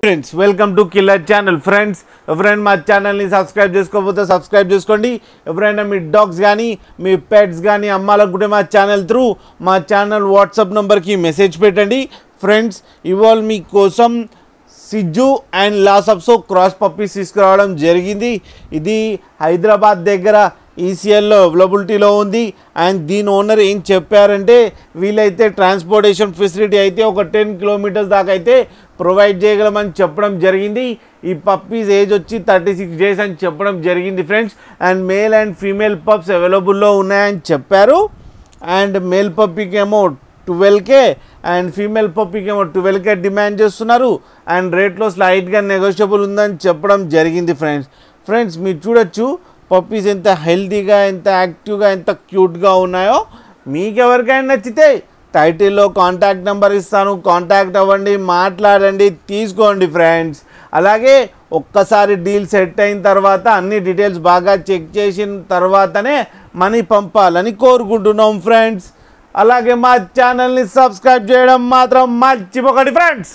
Friends welcome to killer channel. Friends ఎవరైనా మా ఛానల్ని సబ్స్క్రైబ్ చేసుకోకపోతే సబ్స్క్రైబ్ చేసుకోండి. ఎవరైనా మీ డాగ్స్ కానీ మీ పెట్స్ కానీ అమ్మాలనుకుంటే మా ఛానల్ త్రూ మా ఛానల్ వాట్సాప్ నెంబర్కి మెసేజ్ పెట్టండి. ఫ్రెండ్స్ ఇవాళ మీకోసం సిజ్జు అండ్ లాసప్సో క్రాస్ పప్పీస్ తీసుకురావడం జరిగింది. ఇది హైదరాబాద్ దగ్గర ఈసీఎల్లో అవైలబిలిటీలో ఉంది. అండ్ దీని ఓనర్ ఏం చెప్పారంటే వీలైతే ట్రాన్స్పోర్టేషన్ ఫెసిలిటీ అయితే ఒక 10 కిలోమీటర్స్ దాకా అయితే ప్రొవైడ్ చేయగలమని చెప్పడం జరిగింది. ఈ పప్పీస్ ఏజ్ వచ్చి 36 డేస్ అని చెప్పడం జరిగింది friends. And male and female pups అవైలబుల్లో ఉన్నాయని చెప్పారు. అండ్ మేల్ పప్పీకి ఏమో 12K అండ్ ఫీమేల్ పప్పీకి ఏమో 12K డిమాండ్ చేస్తున్నారు. అండ్ రేట్లో స్లైట్గా నెగోషియబుల్ ఉందని చెప్పడం జరిగింది ఫ్రెండ్స్ మీరు చూడొచ్చు పప్పీస్ ఎంత హెల్తీగా, ఎంత యాక్టివ్గా, ఎంత క్యూట్గా ఉన్నాయో. మీకు ఎవరికైనా నచ్చితే టైటిల్లో కాంటాక్ట్ నెంబర్ ఇస్తాను, కాంటాక్ట్ అవ్వండి, మాట్లాడండి, తీసుకోండి ఫ్రెండ్స్. అలాగే ఒక్కసారి డీల్ సెట్ అయిన తర్వాత అన్ని డీటెయిల్స్ బాగా చెక్ చేసిన తర్వాతనే మనీ పంపాలని కోరుకుంటున్నాం ఫ్రెండ్స్. అలాగే మా ఛానల్ని సబ్స్క్రైబ్ చేయడం మాత్రం మర్చిపోకండి ఫ్రెండ్స్.